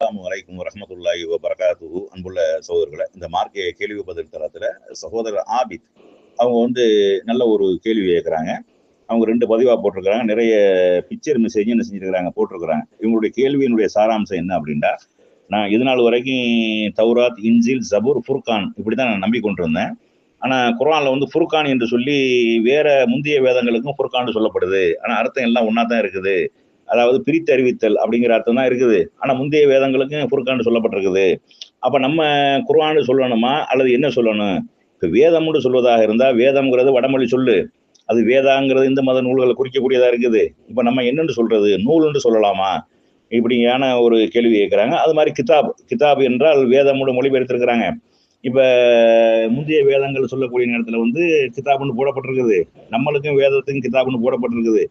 அஸ்ஸலாமு அலைக்கும் வரஹ்மத்துல்லாஹி வபரகாத்துஹு. அன்புள்ள சகோதரர்களை, இந்த மார்க்க கேள்வி பதில் தளத்துல சகோதரர் ஆபித் அவங்க நல்ல ஒரு கேள்வி கேட்குறாங்க. அவங்க 2 பதிவா போட்டிருக்கிறாங்க. நிறைய பிக்சர் மெசேஜ் என்ன செஞ்சிருக்கிறாங்க போட்டிருக்கிறாங்க. இவங்களுடைய கேள்வியினுடைய சாராம்சம் என்ன அப்படின்னா, நான் இது நாள் வரைக்கும் தௌராத், இன்ஜில், ஜபூர், ஃபுர்கான் இப்படிதான் நான் நம்பிக்கொண்டிருந்தேன். ஆனா குர்ஆன்ல ஃபுர்கான் என்று சொல்லி வேற முந்தைய வேதங்களுக்கும் ஃபுர்கான் சொல்லப்படுது. ஆனா அர்த்தம் எல்லாம் ஒன்னா தான் இருக்குது. அதாவது பிரித்து அறிவித்தல் அப்படிங்கிற அர்த்தம் தான் இருக்குது. ஆனா முந்தைய வேதங்களுக்கும் ஃபுர்கான் சொல்லப்பட்டிருக்குது. அப்ப நம்ம குர்ஆன் சொல்லணுமா அல்லது என்ன சொல்லணும்? இப்ப வேதம்னு சொல்வதாக இருந்தா, வேதம்ங்கிறது வடமொழி சொல்லு. அது வேதாங்கிறது இந்த மத நூல்களை குறிக்கக்கூடியதா இருக்குது. இப்ப நம்ம என்னன்னு சொல்றது? நூல்னு சொல்லலாமா? இப்படியான ஒரு கேள்வி கேட்கிறாங்க. அது மாதிரி கிதாப் கிதாப் என்றால் வேதமோட மொழிபெயர்த்திருக்கிறாங்க. இப்ப முந்தைய வேதங்கள் சொல்லக்கூடிய நேரத்துல கிதாப்னு போடப்பட்டிருக்குது. நம்மளுக்கும் வேதத்துக்கும் கிதாப்னு போடப்பட்டிருக்குது.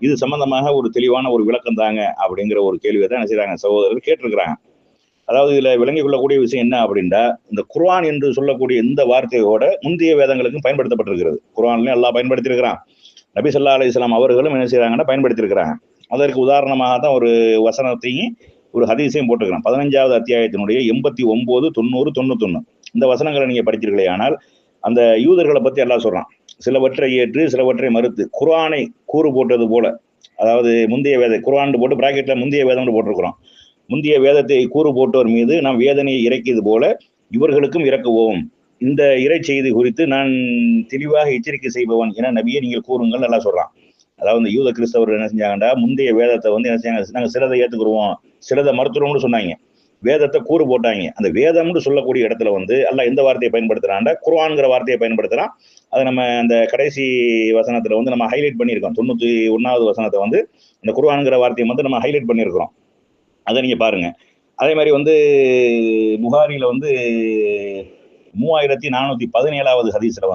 இது சம்பந்தமாக ஒரு தெளிவான ஒரு விளக்கம் தாங்க அப்படிங்கிற ஒரு கேள்வியை தான் என்ன செய்றாங்க சகோதரர்கள் கேட்டிருக்கிறாங்க. அதாவது இதுல விளங்கிக் கொள்ளக்கூடிய விஷயம் என்ன அப்படின்னா, இந்த குர்ஆன் என்று சொல்லக்கூடிய இந்த வார்த்தையோட முந்தைய வேதங்களுக்கும் பயன்படுத்தப்பட்டிருக்கிறது. குர்ஆன்லயும் அல்லாஹ் பயன்படுத்தி இருக்கிறான். நபி ஸல்லல்லாஹு அலைஹி வஸல்லம் அவர்களும் என்ன செய்யறாங்கன்னா பயன்படுத்தி இருக்கிறாங்க. அதற்கு உதாரணமாக தான் ஒரு வசனத்தையும் ஒரு ஹதீஸையும் போட்டுக்கிறான். 15வது அத்தியாயத்தினுடைய 89, 90, 91 இந்த வசனங்களை நீங்க படித்தீர்களே ஆனால், அந்த யூதர்களை பத்தி அல்லாஹ் சொல்றான். சிலவற்றை ஏற்று சிலவற்றை மறுத்து குர்ஆனை கூறு போட்டது போல, அதாவது முந்தைய வேத குர்ஆன் போட்டு பிராக்கெட்ல முந்தைய வேதம்னு போட்டிருக்கிறோம். முந்தைய வேதத்தை கூறு போட்டோர் மீது நாம் வேதனையை இறக்கியது போல இவர்களுக்கும் இறக்குவோம். இந்த இறை செய்தி குறித்து நான் தெளிவாக எச்சரிக்கை செய்பவன் என நபியை நீங்கள் கூறுங்கள் நல்லா சொல்றான். அதாவது இந்த யூத கிறிஸ்தவர்கள் என்ன செஞ்சாங்கடா, முந்தைய வேதத்தை என்ன செஞ்சாங்க, நாங்க சிலதை ஏத்துக்குருவோம் சிலதை மறுத்துருவோம்னு சொன்னாங்க. வேதத்தை கூறு போட்டாங்க. அந்த வேதம்னு சொல்லக்கூடிய இடத்துல அல்லாஹ் எந்த வார்த்தையை பயன்படுத்துறான்டா, குர்ஆன்ங்கிற வார்த்தையை பயன்படுத்துறான். அதை நம்ம அந்த கடைசி வசனத்துல நம்ம ஹைலைட் பண்ணியிருக்கோம். 91வது வசனத்தை இந்த குர்ஆன்ங்கிற வார்த்தையை நம்ம ஹைலைட் பண்ணியிருக்கிறோம். அதை நீங்க பாருங்க. அதே மாதிரி புகாரில 3417வது ஹதீஸ்ல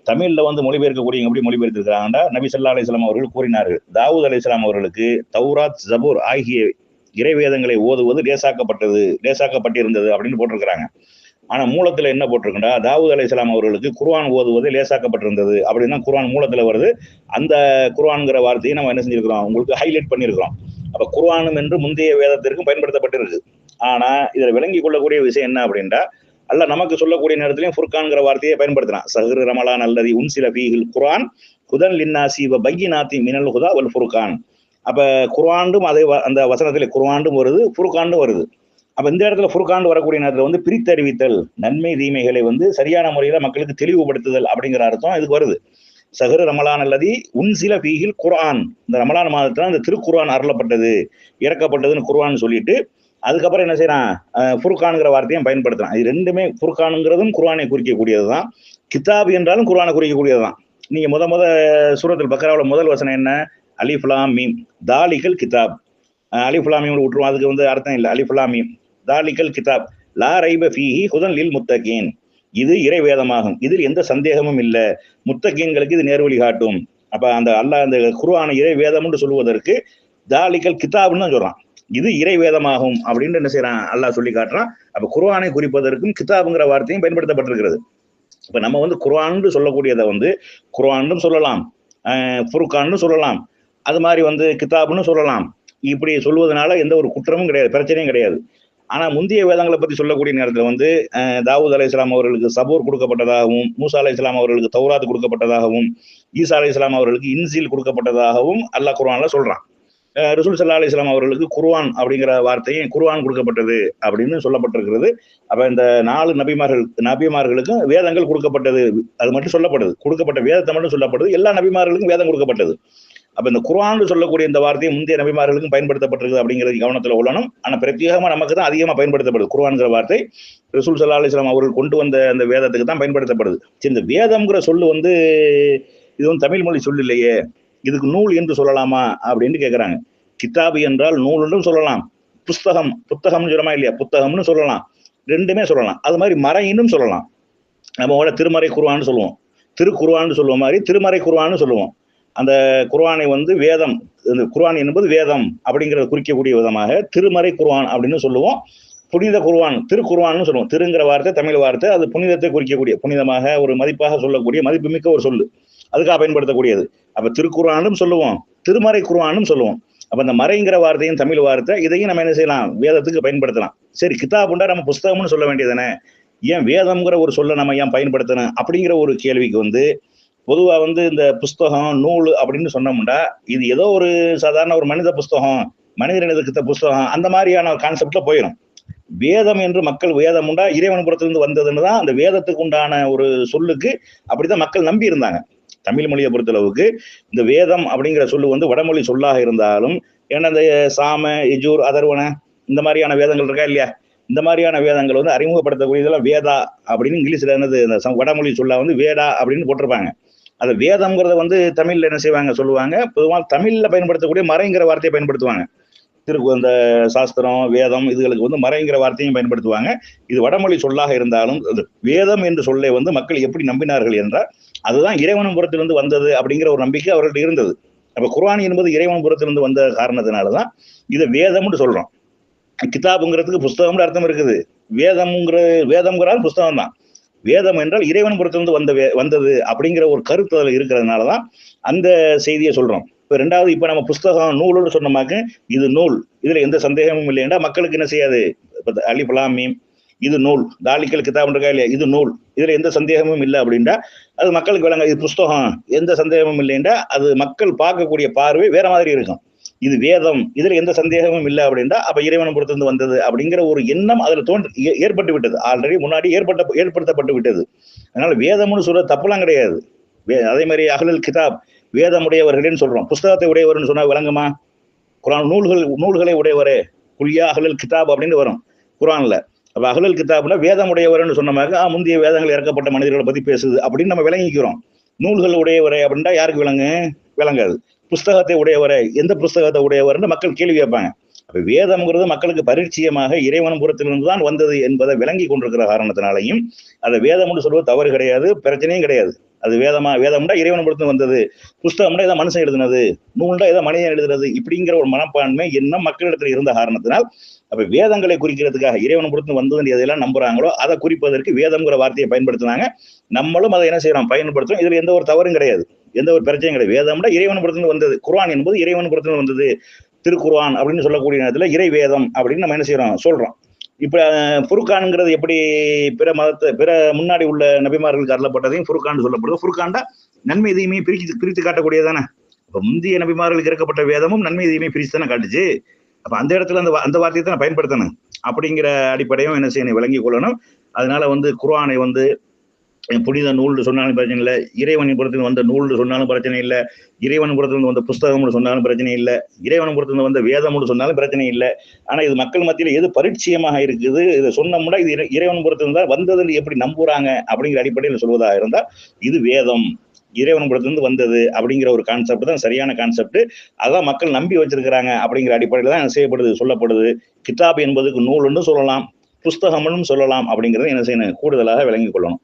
தமிழ்ல மொழிபெயர்க்கக்கூடிய எப்படி மொழிபெயர்த்திருக்கிறாங்கன்னா, நபி ஸல்லல்லாஹு அலைஹி வஸல்லம் அவர்கள் கூறினார்கள், தாவூத் அலைஹிஸ்ஸலாம் அவர்களுக்கு தௌராத், ஜபூர் ஆகிய இறைவேதங்களை ஓதுவது லேசாக்கப்பட்டிருந்தது அப்படின்னு போட்டிருக்கிறாங்க. ஆனா மூலத்துல என்ன போட்டிருக்குண்டா, தாவூத் அலைஹிஸ்ஸலாம் அவர்களுக்கு குர்ஆன் ஓதுவது லேசாக்கப்பட்டிருந்தது அப்படின்னு தான் குர்ஆன் மூலத்துல வருது. அந்த குர்ஆன்ங்கிற வார்த்தையை நம்ம என்ன செஞ்சிருக்கிறோம், உங்களுக்கு ஹைலைட் பண்ணியிருக்கிறோம். அப்ப குர்ஆனும் என்று முந்தைய வேதத்திற்கும் பயன்படுத்தப்பட்டிருக்கு. ஆனா இதுல விளங்கி கொள்ளக்கூடிய விஷயம் என்ன அப்படின்னா, அல்லாஹ் நமக்கு சொல்லக்கூடிய நேரத்திலையும் ஃபுர்கான்ங்கிற வார்த்தையை பயன்படுத்தினான். ஸஹ்ரு ரமலான் அல்லதி உன்சில ஃபீஹில் குர்ஆன் ஹுதன் லின்னாஸி வ பய்யினாத்தின் மினல் ஹுதா வல் ஃபுர்கான். அப்ப குர்ஆனும் அதே அந்த வசனத்திலே குர்ஆனும் வருது, ஃபுர்கானும் வருது. அப்ப இந்த இடத்துல ஃபுர்கான் வரக்கூடிய நேரத்துல பிரித்தறிவித்தல், நன்மை தீமைகளை சரியான முறையில மக்களுக்கு தெளிவுபடுத்துதல் அப்படிங்கிற அர்த்தம் இதுக்கு வருது. ஸஹ்ரு ரமலான் அல்லதி உன்சில ஃபீஹில் குர்ஆன், இந்த ரமலான் மாதத்துல அந்த திருக்குர்ஆன் அருளப்பட்டது, இறக்கப்பட்டதுன்னு குர்ஆன் சொல்லிட்டு அதுக்கப்புறம் என்ன செய்யறான், ஃபுர்கானுங்கிற வார்த்தையும் பயன்படுத்துறான். இது ரெண்டுமே ஃபுர்கானுங்கிறதும் குர்ஆனை குறிக்கக்கூடியதுதான், கிதாப் என்றாலும் குர்ஆனை குறிக்கக்கூடியதுதான். நீங்க முத சூரத்துல் பக்ராவுல முதல் வசனம் என்ன, அலிஃப் லாம் மீம் தாலிகல் கிதாப். அலிஃப் லாம் மீம் விட்டுருவோம், அதுக்கு அர்த்தம் இல்லை. அலிஃப் லாம் மீம் தாலிகல் கிதாப் லா ரைப ஃபீஹி ஹுதன் லில் முத்தகீன், இது இறை வேதமாகும், இதில் எந்த சந்தேகமும் இல்லை, முத்தகீன்களுக்கு இது நேர்வழி காட்டும். அப்ப அந்த அல்லாஹ் அந்த குர்ஆனை இறை வேதம்னு சொல்வதற்கு தாலிகல் கிதாப்னு தான் சொல்றான். இது இறை வேதமாகும் அப்படின்னு என்ன செய்யறான், அல்லாஹ் சொல்லி காட்டுறான். அப்ப குர்ஆனை குறிப்பதற்கும் கிதாபுங்கிற வார்த்தையும் பயன்படுத்தப்பட்டிருக்கிறது. இப்ப நம்ம குர்ஆன்னு சொல்லக்கூடியதை குர்ஆன்னு சொல்லலாம், ஃபுர்கான்னு சொல்லலாம், அது மாதிரி கிதாப்னு சொல்லலாம். இப்படி சொல்வதனால எந்த ஒரு குற்றமும் கிடையாது, பிரச்சனையும் கிடையாது. ஆனா முந்தைய வேதங்களை பத்தி சொல்லக்கூடிய நேரத்துல தாவூத் அலைஹிஸ்ஸலாம் அவர்களுக்கு சபூர் கொடுக்கப்பட்டதாகவும், மூசா அலைஹிஸ்ஸலாம் அவர்களுக்கு தௌராத் கொடுக்கப்பட்டதாகவும், ஈசா அலைஹிஸ்ஸலாம் அவர்களுக்கு இன்ஜீல் கொடுக்கப்பட்டதாகவும் அல்லாஹ் குர்ஆன்ல சொல்றான். ரசூல் ஸல்லல்லாஹு அலைஹி வஸல்லம் அவர்களுக்கு குர்ஆன் அப்படிங்கிற வார்த்தையை குர்ஆன் கொடுக்கப்பட்டது அப்படின்னு சொல்லப்பட்டிருக்கிறது. அப்ப இந்த 4 நபிமார்களுக்கும் வேதங்கள் கொடுக்கப்பட்டது, அது மட்டும் சொல்லப்படுது. கொடுக்கப்பட்ட வேதத்தை மட்டும் சொல்லப்படுது, எல்லா நபிமார்களுக்கும் வேதம் கொடுக்கப்பட்டது. அப்ப இந்த குர்ஆன் சொல்லக்கூடிய இந்த வார்த்தையை முந்தைய நபிமார்களுக்கும் பயன்படுத்தப்பட்டிருக்கு அப்படிங்கிறது கவனத்துல உள்ளணும். ஆனா பிரத்யேகமா நமக்கு தான் அதிகமா பயன்படுத்தப்படுது. குர்ஆன்ங்கிற வார்த்தை ரசூல் ஸல்லல்லாஹு அலைஹி வஸல்லம் அவர்கள் கொண்டு வந்த அந்த வேதத்துக்கு தான் பயன்படுத்தப்படுது. சரி, இந்த வேதம்ங்கிற சொல்லு இது தமிழ் மொழி சொல்லு இல்லையே, இதுக்கு நூல் என்று சொல்லலாமா அப்படின்னு கேட்கிறாங்க. கிதாபு என்றால் நூல் என்றும் சொல்லலாம், புத்தகம்னு சொல்றமா இல்லையா, புத்தகம்னு சொல்லலாம், ரெண்டுமே சொல்லலாம். அது மாதிரி மறையினும் சொல்லலாம். நம்ம திருமறை குர்ஆன்னு சொல்லுவோம், திருக்குர்ஆன்னு சொல்லுவோம், மாதிரி திருமறை குர்ஆன்னு சொல்லுவோம். அந்த குர்ஆனை வேதம், குர்ஆன் என்பது வேதம் அப்படிங்கிறத குறிக்கக்கூடிய விதமாக திருமறை குர்ஆன் அப்படின்னு சொல்லுவோம். புனித குர்ஆன் திருக்குர்ஆன்னு சொல்லுவோம். திருங்கிற வார்த்தை தமிழ் வார்த்தை, அது புனிதத்தை குறிக்கக்கூடிய, புனிதமாக ஒரு மதிப்பாக சொல்லக்கூடிய மதிப்புமிக்க ஒரு சொல்லு, அதுக்காக பயன்படுத்தக்கூடியது. அப்ப திருக்குர்ஆனும் சொல்லுவோம், திருமறை குர்ஆனும் சொல்லுவோம். அப்ப அந்த மறைங்கிற வார்த்தையும் தமிழ் வார்த்தை, இதையும் நம்ம என்ன செய்யலாம், வேதத்துக்கு பயன்படுத்தலாம். சரி, கிதாபுண்டா நம்ம புஸ்தகம்னு சொல்ல வேண்டியதானே, ஏன் வேதம்ங்கிற ஒரு சொல்ல நம்ம ஏன் பயன்படுத்தணும் அப்படிங்கிற ஒரு கேள்விக்கு வந்து, பொதுவா வந்து இந்த புஸ்தகம் நூல் அப்படின்னு சொன்னோம்னா, இது ஏதோ ஒரு சாதாரண ஒரு மனித புஸ்தகம், மனிதன் எழுதுகிற புஸ்தகம் அந்த மாதிரியான ஒரு கான்செப்ட்ல போயிடும். வேதம் என்று மக்கள் வேதம் உண்டா இறைவன் புறத்திலிருந்து வந்ததுன்னு தான் அந்த வேதத்துக்கு உண்டான ஒரு சொல்லுக்கு அப்படிதான் மக்கள் நம்பி இருந்தாங்க. தமிழ் மொழியை பொறுத்தளவுக்கு இந்த வேதம் அப்படிங்கிற சொல்லு வந்து வடமொழி சொல்லாக இருந்தாலும், ஏன்னா இந்த சாம, யஜூர், அதர்வன இந்த மாதிரியான வேதங்கள் இருக்கா இல்லையா, இந்த மாதிரியான வேதங்கள் வந்து அறிமுகப்படுத்தக்கூடியதெல்லாம் வேதா அப்படின்னு இங்கிலீஷ்ல என்னது இந்த வடமொழி சொல்லா வந்து வேடா அப்படின்னு போட்டிருப்பாங்க. அது வேதம்ங்கிறத வந்து தமிழ்ல என்ன செய்வாங்க சொல்லுவாங்க, பொதுவாக தமிழ்ல பயன்படுத்தக்கூடிய மறைங்கிற வார்த்தையை பயன்படுத்துவாங்க. அந்த சாஸ்திரம், வேதம் இதுகளுக்கு வந்து மறைங்கிற வார்த்தையும் பயன்படுத்துவாங்க. இது வடமொழி சொல்லாக இருந்தாலும் வேதம் என்று சொல்லை வந்து மக்கள் எப்படி நம்பினார்கள் என்றால், அதுதான் இறைவன் புறத்திலிருந்து வந்தது அப்படிங்கிற ஒரு நம்பிக்கை அவர்கள்ட்ட இருந்தது. அப்ப குர்ஆன் என்பது இறைவன் புறத்திலிருந்து வந்த காரணத்தினாலதான் இதை வேதம்னு சொல்றோம். கிதாபுங்கிறதுக்கு புஸ்தகம்னு அர்த்தம் இருக்குது. வேதம்ங்கிறால் புஸ்தகம் தான். வேதம் என்றால் இறைவன் புறத்திலிருந்து வந்தது அப்படிங்கிற ஒரு கருத்து அதுல இருக்கிறதுனாலதான் அந்த செய்தியை சொல்றோம். இப்ப ரெண்டாவது, இப்ப நம்ம புஸ்தகம் நூலுன்னு சொன்னோமாக்க, இது நூல், இதுல எந்த சந்தேகமும் இல்லையா, மக்களுக்கு என்ன செய்யாது, அலிஃப் லாம் மீம் இது நூல், தாலிக்கல் கிதாப் இருக்கா இல்லையா, இது நூல், இதுல எந்த சந்தேகமும் இல்லை அப்படின்டா அது மக்களுக்கு விளங்க. இது புஸ்தகம், எந்த சந்தேகமும் இல்லைன்றா அது மக்கள் பார்க்கக்கூடிய பார்வை வேற மாதிரி இருக்கும். இது வேதம், இதுல எந்த சந்தேகமும் இல்லை அப்படின்டா அப்ப இறைவனை பொறுத்திருந்து வந்தது அப்படிங்கிற ஒரு எண்ணம் அதுல ஏற்பட்டு விட்டது. ஆல்ரெடி முன்னாடி ஏற்படுத்தப்பட்டு விட்டது. அதனால வேதம்னு சொல்ற தப்புலாம் கிடையாது. அதே மாதிரி அஹ்லுல் கிதாப் வேதமுடையவர்களேன்னு சொல்றோம். புஸ்தகத்தை உடையவர்னு சொன்னா விளங்குமா? குர்ஆன் நூல்களை உடையவரே, குல்யா அஹ்லுல் கிதாப் அப்படின்னு வரும் குர்ஆன்ல. அப்ப அஹ்லுல் கிதாப்னா வேதம் உடையவர்னு சொன்னமாக முந்தைய வேதங்கள் இறக்கப்பட்ட மனிதர்களை பத்தி பேசுது அப்படின்னு நம்ம விளங்கிக்கிறோம். நூல்கள் உடையவரே அப்படின்டா யாருக்கு விளங்காது. புஸ்தகத்தை உடையவரே, எந்த புஸ்தகத்தை உடையவர்னு மக்கள் கேள்வி கேட்பாங்க. அப்ப வேதம்ங்கிறது மக்களுக்கு பரிச்சயமாக இறைவன் புறத்திலிருந்து தான் வந்தது என்பதை விளங்கி கொண்டிருக்கிற காரணத்தினாலையும் அதை வேதம்னு சொல்வது தவறு கிடையாது, பிரச்சனையும் கிடையாது. அது வேதம்டா இறைவன் புறத்திலிருந்து வந்தது, புஸ்தகம்டா ஏதோ மனுஷன் எழுதுனது, நூல்டா ஏதோ மனிதன் எழுதுனது இப்படிங்கிற ஒரு மனப்பான்மை எண்ணம் மக்களிடத்தில் இருந்த காரணத்தினால், அப்ப வேதங்களை குறிக்கிறதுக்காக இறைவன் புறத்திலிருந்து வந்தது எதையெல்லாம் நம்புறாங்களோ அதை குறிப்பதற்கு வேதம்ங்கிற வார்த்தையை பயன்படுத்தினாங்க. நம்மளும் அதை என்ன செய்யறோம், பயன்படுத்துறோம். இதுல எந்த ஒரு தவறும் கிடையாது, எந்த ஒரு பிரச்சனையும் கிடையாது. வேதம்டா இறைவன் புறத்திலிருந்து வந்தது, குர்ஆன் என்பது இறைவன் புறத்திலிருந்து வந்தது, திருக்குர்ஆன் அப்படின்னு சொல்லக்கூடிய நேரத்துல இறை வேதம் அப்படின்னு நம்ம என்ன செய்யறோம் சொல்றோம். இப்ப ஃபுர்கான்ங்கிறது எப்படி பிற முன்னாடி உள்ள நபிமார்களுக்கு அருளப்பட்டதையும் ஃபுர்கான் சொல்லப்படுது. ஃபுர்கான்டா நன்மை தீமையை பிரித்து காட்டக்கூடியதானே. இப்ப முந்தைய நபிமார்களுக்கு இறக்கப்பட்ட வேதமும் நன்மை தீமையை பிரித்து தானே காட்டுச்சு. அப்ப அந்த இடத்துல அந்த வார்த்தையை தான் பயன்படுத்தணும் அப்படிங்கிற அடிப்படையும் என்ன செய்யணும், விளங்கி கொள்ளணும். அதனால வந்து குர்ஆனை வந்து புனித நூல்னு சொன்னாலும் பிரச்சனை இல்லை, இறைவனின் புறத்திலிருந்து வந்த நூல்னு சொன்னாலும் பிரச்சனை இல்லை, இறைவன் புறத்திலிருந்து வந்த புஸ்தகம்னு சொன்னாலும் பிரச்சனை இல்லை, இறைவன் புறத்திலிருந்து வந்த வேதம்னு சொன்னாலும் பிரச்சனை இல்லை. ஆனா இது மக்கள் மத்தியில் எது பரிச்சயமாக இருக்குது, இதை சொன்னோம்னா இது இறைவன் புறத்திலிருந்து வந்ததுன்னு எப்படி நம்புறாங்க அப்படிங்கிற அடிப்படையில் சொல்வதாக இருந்தால் இது வேதம் இறைவன் புறத்திலிருந்து வந்தது அப்படிங்கிற ஒரு கான்செப்ட் தான் சரியான கான்செப்ட். அதான் மக்கள் நம்பி வச்சிருக்கிறாங்க அப்படிங்கிற அடிப்படையில் தான் செய்யப்படுது, சொல்லப்படுது. கிதாப் என்பதுக்கு நூல்னு சொல்லலாம், புஸ்தகம்னு சொல்லலாம் அப்படிங்கிறத என்ன செய்யணும், கூடுதலாக விளங்கிக் கொள்ளணும்.